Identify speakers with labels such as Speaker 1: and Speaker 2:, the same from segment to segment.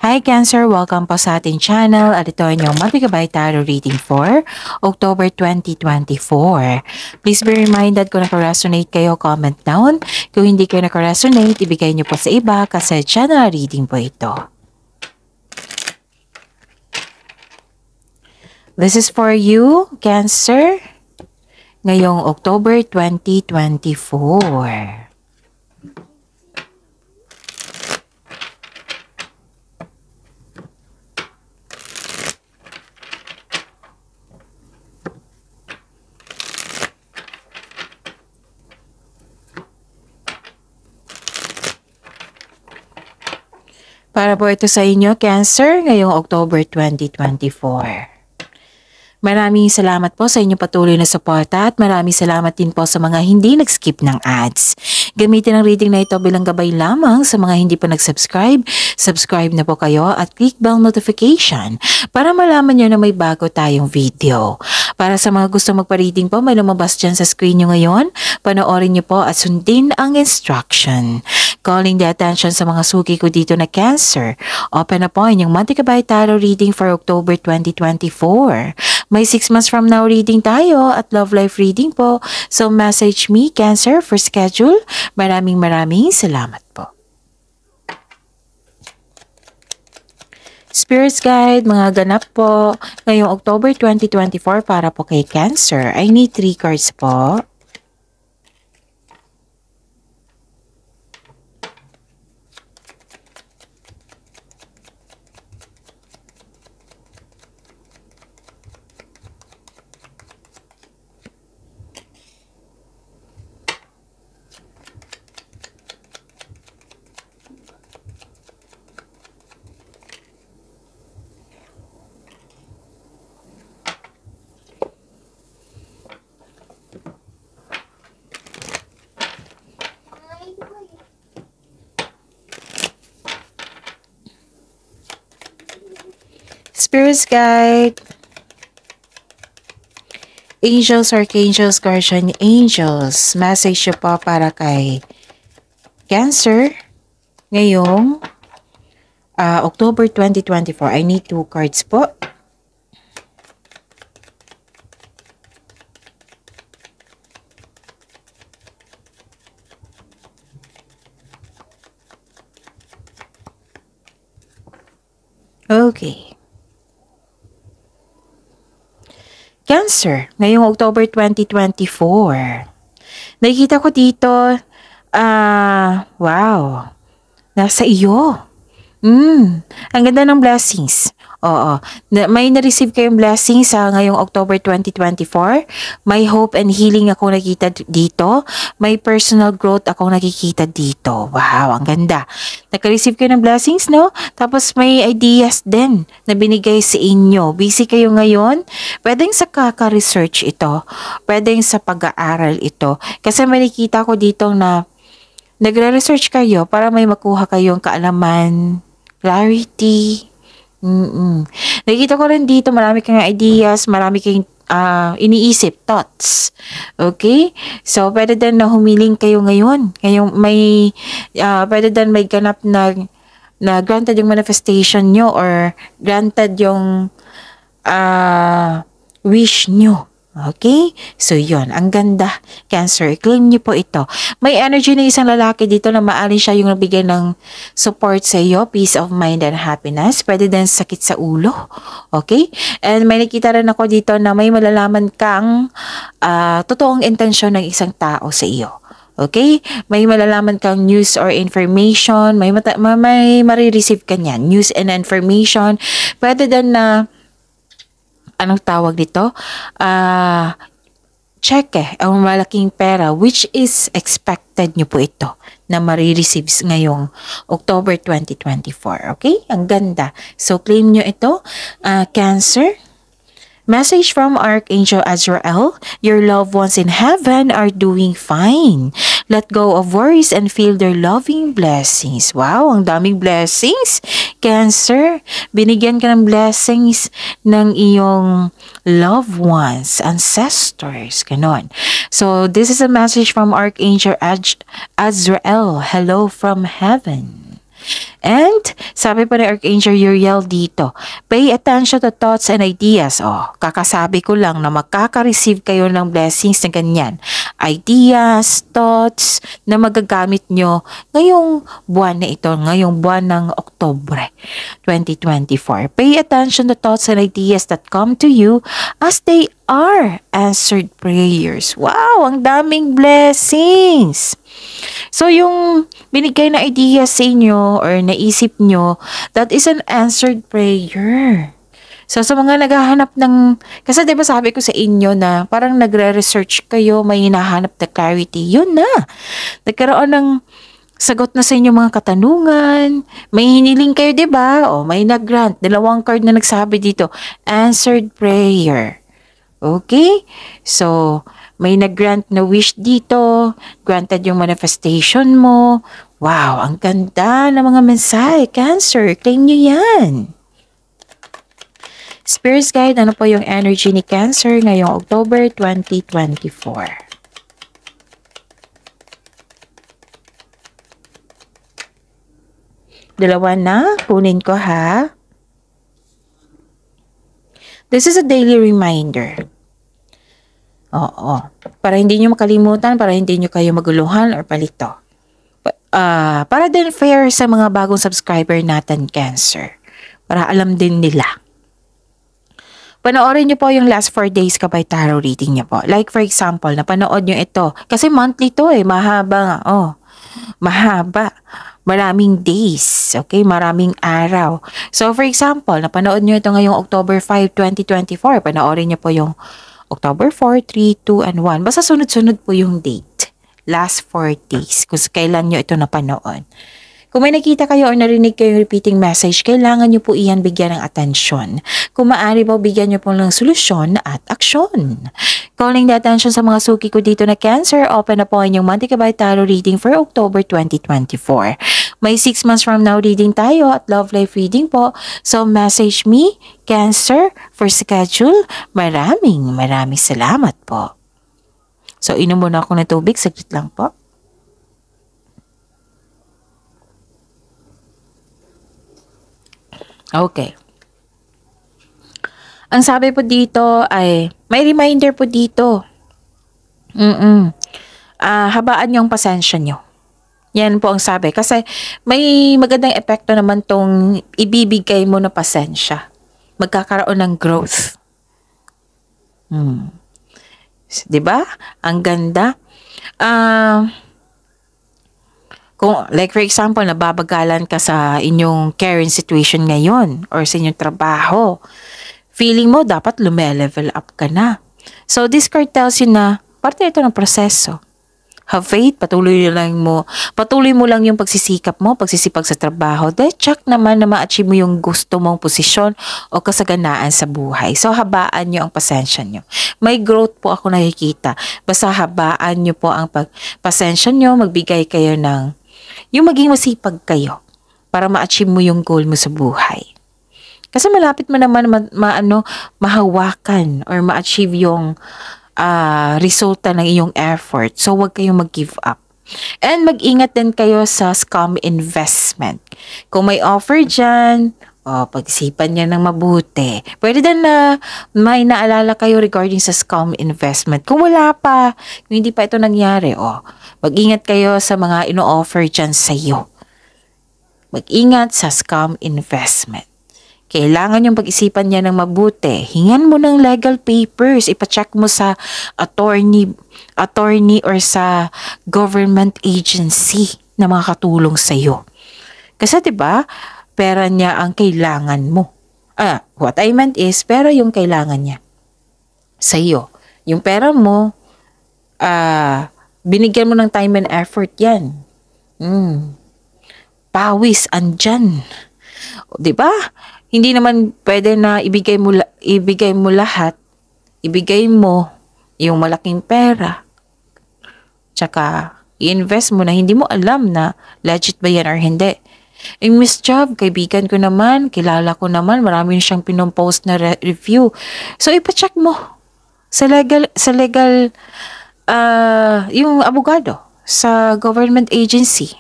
Speaker 1: Hi Cancer! Welcome po sa ating channel at ito ang inyong Multi-Gabay Tarot Reading for October 2024. Please be reminded kung naka-resonate kayo, comment down. Kung hindi kayo naka-resonate, ibigay niyo po sa iba kasi channel reading po ito. This is for you, Cancer, ngayong October 2024. Para po ito sa inyo, Cancer, ngayong October 2024. Maraming salamat po sa inyong patuloy na suporta at maraming salamat din po sa mga hindi nag-skip ng ads. Gamitin ang reading na ito bilang gabay lamang sa mga hindi pa nag-subscribe. Subscribe na po kayo at click bell notification para malaman nyo na may bago tayong video. Para sa mga gusto magpa-reading po, may lumabas dyan sa screen nyo ngayon. Panoorin nyo po at sundin ang instruction. Calling the attention sa mga suki ko dito na Cancer. Open na po inyong Multi-Gabay Tarot Reading for October 2024. May 6 months from now reading tayo at love life reading po. So message me, Cancer, for schedule. Maraming salamat po. Spirits Guide, mga ganap po. Ngayong October 2024 para po kay Cancer. I need 3 cards po. Spirits Guide, Angels, Archangels, Guardian Angels, message nyo po para kay Cancer ngayong October 2024. I need 2 cards po. Okay. Cancer, ngayong October 2024. Nakikita ko dito, wow, nasa iyo. Ang ganda ng blessings. Oo, may na-receive kayong blessings sa ngayong October 2024. May hope and healing ako nakita dito. May personal growth ako nakikita dito. Wow, ang ganda. Naka-receive kayo ng blessings, no? Tapos may ideas din na binigay sa inyo. Busy kayo ngayon. Pwedeng sa kaka-research ito. Pwedeng sa pag-aaral ito. Kasi may nakita ko dito na nagre-research kayo para may makuha kayong kaalaman, clarity. Nakikita ko rin dito, marami kang ideas, marami kang iniisip, thoughts. Okay? So, pwede din na humiling kayo ngayon. Ngayong may, pwede din may ganap na granted yung manifestation nyo or granted yung wish nyo. Okay? So, yun. Ang ganda. Cancer. Claim nyo po ito. May energy na isang lalaki dito na maaaring siya yung nabigay ng support sa iyo. Peace of mind and happiness. Pwede din sakit sa ulo. Okay? And may nakita rin ako dito na may malalaman kang totoong intensyon ng isang tao sa iyo. Okay? May malalaman kang news or information. May marireceive ka niyan. News and information. Pwede din na anong tawag dito? Cheque, ang malaking pera, which is expected nyo po ito na marireceive ngayong October 2024. Okay? Ang ganda. So, claim nyo ito. Cancer. Message from Archangel Azrael. Your loved ones in heaven are doing fine. Let go of worries and feel their loving blessings. Wow, ang daming blessings. Cancer, binigyan ka ng blessings ng iyong loved ones, ancestors, ganon. So, this is a message from Archangel Azrael. Hello from heaven. And sabi pa ni Archangel Uriel dito, pay attention to thoughts and ideas. Kakasabi ko lang na makaka-receive kayo ng blessings na ganyan. Ideas, thoughts na magagamit nyo ngayong buwan na ito, ngayong buwan ng Oktubre 2024. Pay attention to thoughts and ideas that come to you as they are answered prayers. Wow, ang daming blessings! So, yung binigay na idea sa inyo or naisip nyo, that is an answered prayer. So, sa mga naghahanap ng, kasi diba sabi ko sa inyo na parang nagre-research kayo, may hinahanap na clarity, yun na. Nagkaroon ng sagot na sa inyo mga katanungan, may hiniling kayo diba? May nag-grant, 2 card na nagsabi dito, answered prayer. Okay? So, may nag-grant na wish dito, granted yung manifestation mo. Wow, ang ganda ng mga mensahe. Cancer, claim nyo yan. Spirit Guide, ano po yung energy ni Cancer ngayong October 2024? Dalawa na, kunin ko ha. This is a daily reminder. Para hindi nyo makalimutan, para hindi nyo kayo maguluhan or palito. Para din fair sa mga bagong subscriber natin, Cancer. Para alam din nila. Panoorin nyo po yung last 4 days kabay tarot reading nyo po. Like for example, napanood nyo ito. Kasi monthly to mahaba nga. Mahaba. Maraming days. Okay, maraming araw. So for example, napanood nyo ito ngayong October 5, 2024. Panoorin nyo po yung October 4, 3, 2, and 1. Basta sunod-sunod po yung date. Last 4 days. Kung kailan nyo ito napanood. Kung may nakita kayo o narinig kayo repeating message, kailangan nyo po iyan bigyan ng atensyon. Kung maaari po, bigyan nyo po ng solusyon at aksyon. Calling the attention sa mga suki ko dito na Cancer, open na po inyong Monthly Kabay Tarot reading for October 2024. May 6 months from now reading tayo at love life reading po. So message me, Cancer, for schedule. Maraming salamat po. So inom muna ako ng tubig, saglit lang po. Okay. Ang sabi po dito ay, may reminder po dito. Habaan yung pasensya nyo. Yan po ang sabi. Kasi may magandang epekto naman tong ibibigay mo na pasensya. Magkakaroon ng growth. Diba? Ang ganda. Kung, like for example, nababagalan ka sa inyong current situation ngayon or sa inyong trabaho, feeling mo dapat lumelevel up ka na. So this card tells you na parte ito ng proseso. Have faith, patuloy mo lang yung pagsisikap mo, pagsisipag sa trabaho. Dahil check naman na ma-achieve mo yung gusto mong posisyon o kasaganaan sa buhay. So habaan nyo ang pasensya nyo. May growth po ako nakikita. Basta habaan nyo po ang pasensya nyo, magbigay kayo ng yung maging masipag kayo para ma-achieve mo yung goal mo sa buhay. Kasi malapit mo naman mahawakan or ma-achieve yung resulta ng iyong effort. So, huwag kayong mag-give up. And mag-ingat din kayo sa scam investment. Kung may offer dyan, pag-isipan niya ng mabuti. Pwede din na may naalala kayo regarding sa scam investment. Kung wala pa, kung hindi pa ito nangyari, mag-ingat kayo sa mga ino-offer dyan sa iyo. Mag-ingat sa scam investment. Kailangan yung pag-isipan niya ng mabuti. Hingan mo ng legal papers. Ipacheck mo sa attorney or sa government agency na makakatulong sa iyo. Kasi 'di ba, pera niya ang kailangan mo. What I meant is, pera yung kailangan niya sa iyo. Yung pera mo, binigyan mo ng time and effort yan. Pawis, andyan. Diba? Hindi naman pwede na ibigay mo lahat. Ibigay mo yung malaking pera. Tsaka, i-invest mo na hindi mo alam na legit ba yan or hindi. Miss Job, kaibigan ko naman, kilala ko naman, marami siyang pinompost na review. So, ipacheck mo sa legal yung abogado sa government agency.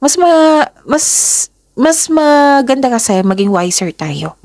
Speaker 1: Mas mas maganda kasi maging wiser tayo.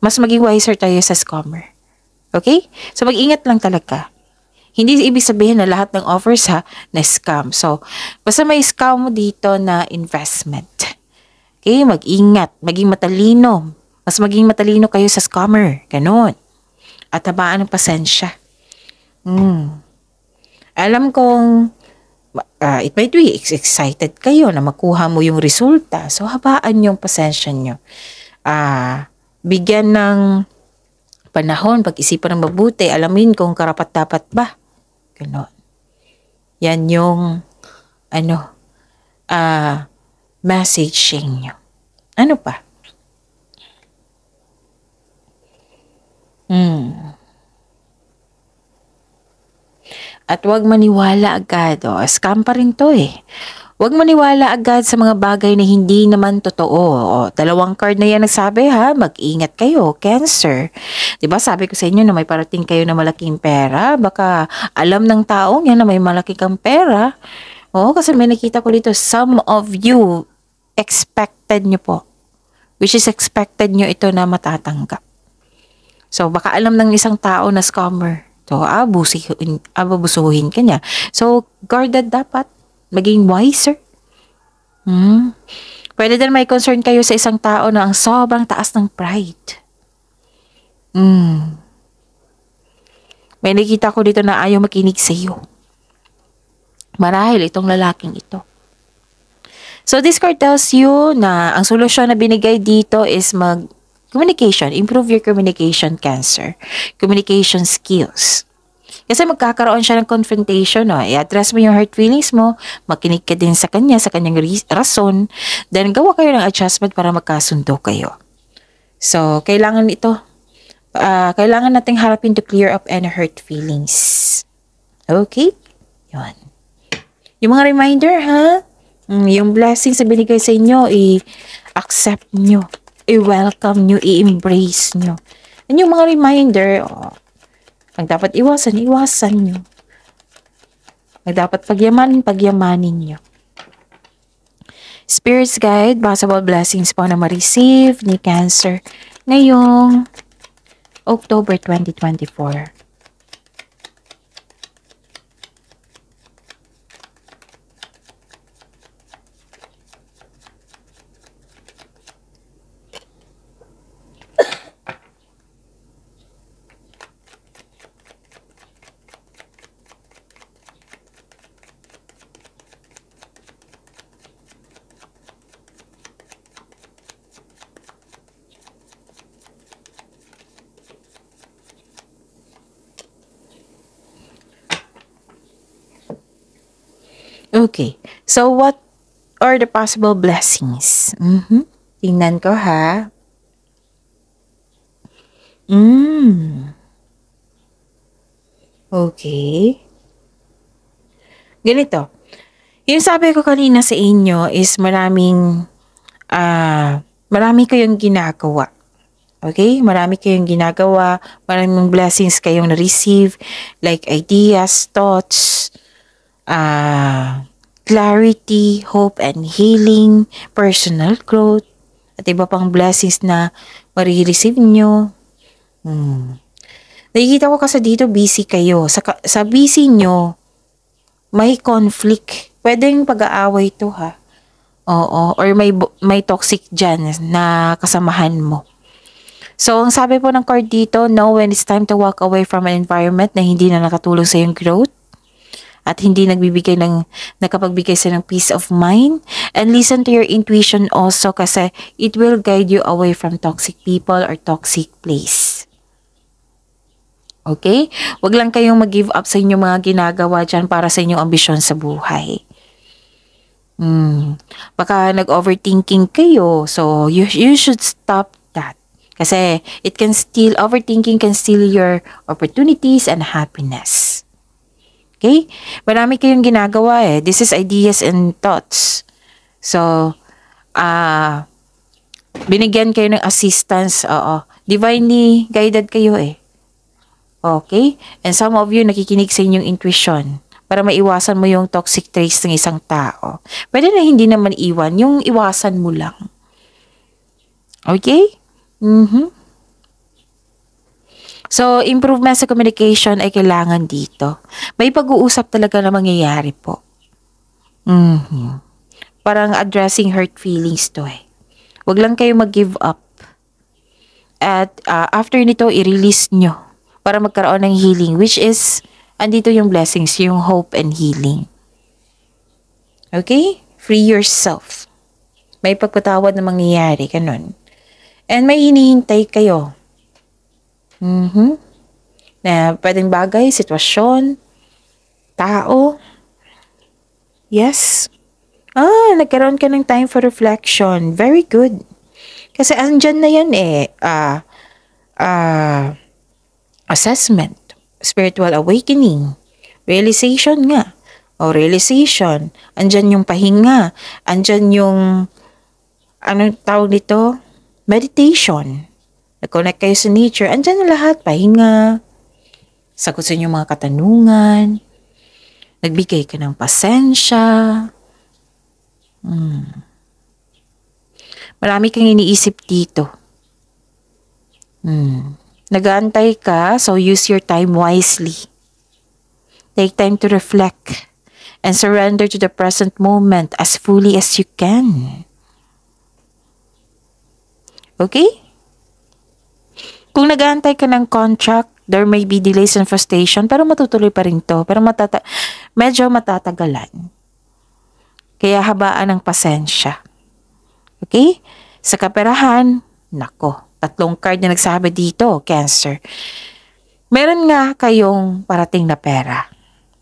Speaker 1: Mas maging wiser tayo sa scammer. Okay? So mag-ingat lang talaga. Hindi ibig sabihin na lahat ng offers na scam. So basta may scam mo dito na investment. Okay? Mag-ingat, maging matalino. Mas maging matalino kayo sa scammer. Ganon. At habaan ng pasensya. Alam kong it might be excited kayo na makuha mo yung resulta. So, habaan yung pasensya nyo. Bigyan ng panahon, pag-isipan ng mabuti, alamin kung karapat-dapat ba. Ganon. Yan yung, messaging nyo. Ano pa? At huwag maniwala agad. Scam pa rin to eh. Huwag maniwala agad sa mga bagay na hindi naman totoo. Dalawang card na yan nagsabi mag-ingat kayo, Cancer. Diba sabi ko sa inyo na may parating kayo na malaking pera. Baka alam ng taong yan na may malaki kang pera. Kasi may nakita ko dito, some of you, expected nyo po. Which is expected nyo ito na matatanggap. So baka alam ng isang tao na scammer. So, abusuhin ka niya. So, guarded dapat. Maging wiser. Pwede din may concern kayo sa isang tao na ang sobrang taas ng pride. May nakita ko dito na ayaw makinig sa iyo. Marahil itong lalaking ito. So, this card tells you na ang solusyon na binigay dito is communication. Improve your communication, Cancer. Communication skills. Kasi magkakaroon siya ng confrontation. I-address mo yung hurt feelings mo. Makinig ka din sa kanya, sa kanyang rason. Then, gawa kayo ng adjustment para magkasundo kayo. So, kailangan ito. Kailangan nating harapin to clear up any hurt feelings. Okay? Yun. Yung mga reminder, yung blessings na binigay sa inyo, i-accept nyo. I-welcome nyo, i-embrace nyo. And yung mga reminder, ang dapat iwasan nyo. Ang dapat pagyamanin nyo. Spirit's Guide, possible blessings po na ma-receive ni Cancer ngayong October 2024. Okay. So, what are the possible blessings? Tingnan ko, Okay. Ganito. Yung sabi ko kanina sa inyo is marami kayong ginagawa. Okay? Marami kayong ginagawa. Maraming blessings kayong na-receive. Like ideas, thoughts, clarity, hope and healing, personal growth, at iba pang blessings na marireceive nyo. Nakikita ko kasi dito busy kayo. Sa busy nyo, may conflict. Pwedeng pag-aaway to Oo. Or may toxic dyan na kasamahan mo. So, ang sabi po ng card dito, know when it's time to walk away from an environment na hindi na nakatulong sa iyong growth at hindi nakapagbigay sa ng peace of mind. And listen to your intuition also kasi it will guide you away from toxic people or toxic place. Okay? Huwag lang kayong mag-give up sa inyong mga ginagawa dyan para sa inyong ambisyon sa buhay. Baka nag-overthinking kayo. So, you should stop that. Kasi overthinking can steal your opportunities and happiness. Okay? Marami kayong ginagawa This is ideas and thoughts. So, binigyan kayo ng assistance. Divinely guided kayo Okay? And some of you nakikinig sa inyong intuition. para maiwasan mo yung toxic traits ng isang tao. Pwede na hindi naman iwan, yung iwasan mo lang. Okay? So, improvement sa communication ay kailangan dito. May pag-uusap talaga na mangyayari po. Parang addressing hurt feelings to eh. Huwag lang kayo mag-give up. At after nito, i-release nyo para magkaroon ng healing, which is, andito yung blessings, yung hope and healing. Okay? Free yourself. May pagpatawad na mangyayari, ganun. And may hinihintay kayo. Na pwedeng bagay, sitwasyon, tao. Yes. Nagkaroon ka ng time for reflection. Very good. Kasi andyan na yan eh. Assessment, spiritual awakening, realization nga. Realization. Andyan yung pahinga. Andyan yung, anong tawag dito? Meditation. Nag-connect kayo sa nature. Andyan na lahat. Pahinga. Sagot sa inyong mga katanungan. Nagbigay ka ng pasensya. Marami kang iniisip dito. Nag-aantay ka, so use your time wisely. Take time to reflect and surrender to the present moment as fully as you can. Okay? Kung nag-aantay ka ng contract, there may be delays and frustration, pero matutuloy pa rin to. Pero medyo matatagalan. Kaya habaan ng pasensya. Okay? Sa kaperahan, nako, 3 card na nagsabi dito, Cancer. Meron nga kayong parating na pera.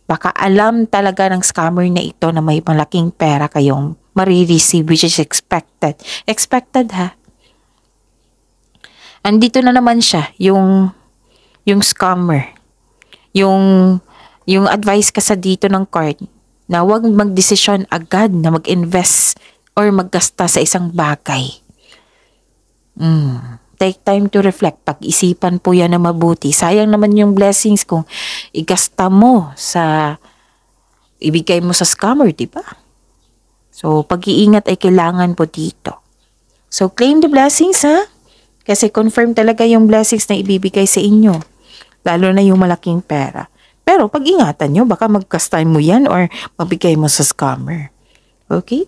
Speaker 1: Baka alam talaga ng scammer na ito na may malaking pera kayong marireceive, which is expected. Expected ha? Andito na naman siya, yung scammer. Yung advice ka sa dito ng card na huwag magdesisyon agad na mag-invest or maggasta sa isang bagay. Take time to reflect. Pag-isipan po yan na mabuti. Sayang naman yung blessings kung igasta mo sa, ibigay mo sa scammer, diba? So, pag-iingat ay kailangan po dito. So, claim the blessings, ha? Kasi confirm talaga yung blessings na ibibigay sa inyo. Lalo na yung malaking pera. Pero pag-ingatan nyo, baka magkastan mo yan or mabigay mo sa scammer. Okay?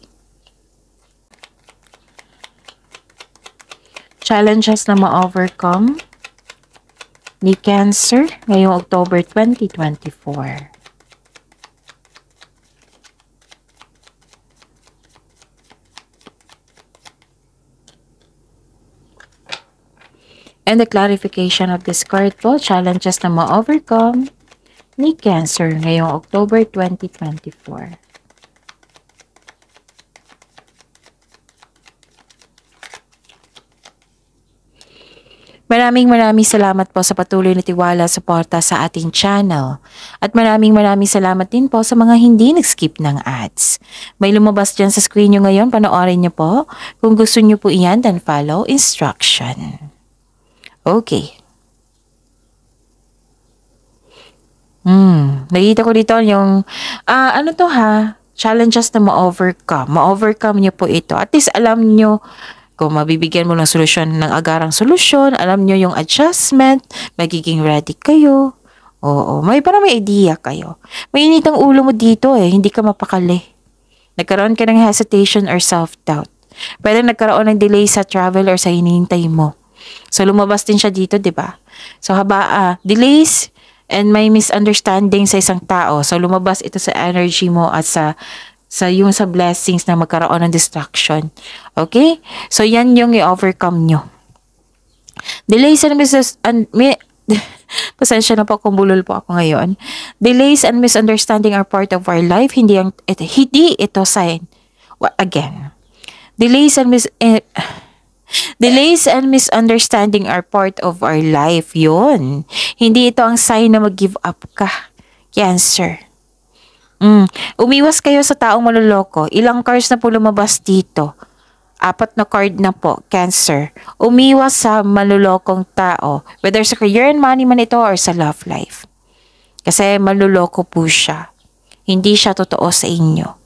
Speaker 1: Challenges na ma-overcome ni Cancer ngayong October 2024. And the clarification of this card po, challenges na ma-overcome ni Cancer ngayong October 2024. Maraming salamat po sa patuloy na tiwala suporta sa ating channel. At maraming salamat din po sa mga hindi nag-skip ng ads. May lumabas dyan sa screen nyo ngayon, panoorin nyo po. Kung gusto nyo po iyan, then follow instruction. Okay. Nakita ko dito yung, ano to ha? Challenges na ma-overcome. Ma-overcome nyo po ito. At least alam nyo, kung mabibigyan mo ng solusyon, ng agarang solusyon, alam nyo yung adjustment, magiging ready kayo. Oo, parang may idea kayo. Mainit ang ulo mo dito eh, hindi ka mapakali. Nagkaroon ka ng hesitation or self-doubt. Pwede nagkaroon ng delay sa travel or sa hinihintay mo. So, lumabas din siya dito, di ba? So, delays and may misunderstanding sa isang tao. So, lumabas ito sa energy mo at sa blessings na magkaroon ng distraction. Okay? So, yan yung i-overcome nyo. Delays and pasensya na po kung bulol po ako ngayon. Delays and misunderstanding are part of our life. Hindi ito sign. Again. Delays and misunderstanding are part of our life. Yun. Hindi ito ang sign na mag-give up ka. Cancer. Umiwas kayo sa taong maluloko. Ilang cards na po lumabas dito? 4 na card na po, Cancer. Umiwas sa malulokong tao. Whether sa career and money man ito or sa love life. Kasi maluloko po siya. hindi siya totoo sa inyo.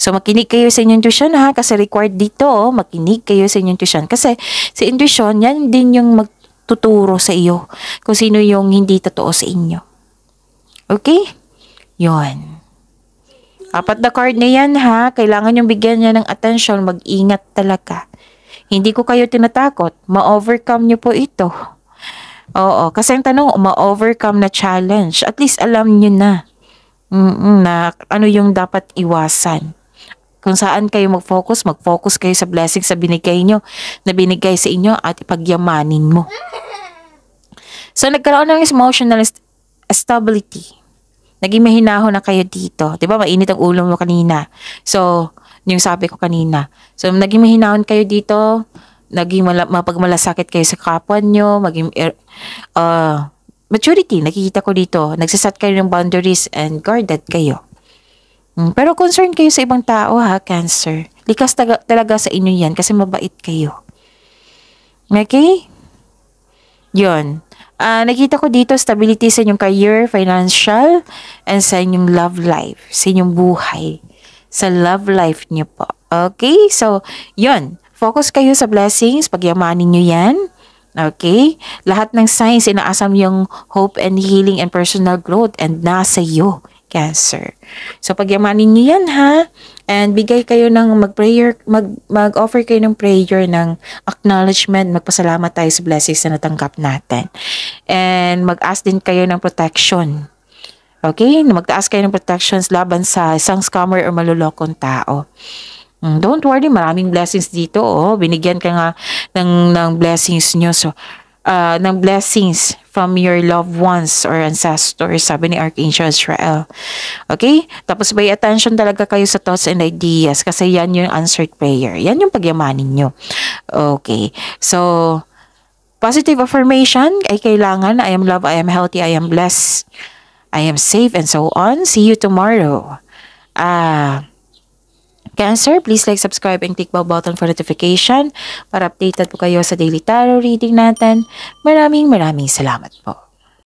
Speaker 1: So, makinig kayo sa inyong intuition ha, kasi required dito, makinig kayo sa inyong intuition. Kasi sa intuition, yan din yung magtuturo sa iyo kung sino yung hindi totoo sa inyo. Okay? Yon. 4 na card na yan ha, kailangan yung bigyan niya ng attention, mag-ingat talaga. Hindi ko kayo tinatakot, ma-overcome niyo po ito. Oo, kasi ang tanong, ma-overcome na challenge, at least alam niyo na. Na ano yung dapat iwasan. Kung saan kayo mag-focus kayo sa blessings sa binigay nyo, na binigay sa inyo at ipagyamanin mo. So, nagkaroon ng emotional stability. Naging mahinahon na kayo dito. Diba, mainit ang ulo mo kanina. So, yung sabi ko kanina. So, naging mahinahon kayo dito, naging mapagmalasakit kayo sa kapwa nyo, maging maturity, nakikita ko dito. Nagsasat kayo ng boundaries and guarded kayo. Pero concerned kayo sa ibang tao ha, Cancer. Likas talaga sa inyo yan kasi mabait kayo. Okay? Yun. Nakita ko dito stability sa inyong career, financial, and sa inyong love life, sa inyong buhay. Sa love life niyo po. Okay? So, yun. Focus kayo sa blessings, pagyamanin nyo yan. Okay? Lahat ng signs, inaasam yung hope and healing and personal growth and nasa iyo, Cancer. So, pagyamanin nyo yan, ha? And bigay kayo ng mag-offer kayo ng prayer, ng acknowledgement, magpasalamat tayo sa blessings na natanggap natin. And mag-ask din kayo ng protection. Okay? Magtaas kayo ng protections laban sa isang scammer or malulokong tao. Don't worry, maraming blessings dito. Oh. Binigyan ka nga ng blessings nyo. So, ng blessings from your loved ones or ancestors, sabi ni Archangel Israel. Okay? Tapos pay attention talaga kayo sa thoughts and ideas kasi yan yung answered prayer. Yan yung pagyamanin nyo. Okay. So, positive affirmation ay kailangan. I am loved, I am healthy, I am blessed, I am safe, and so on. See you tomorrow. Cancer, please like, subscribe, and click bell button for notification para updated po kayo sa daily tarot reading natin. Maraming salamat po.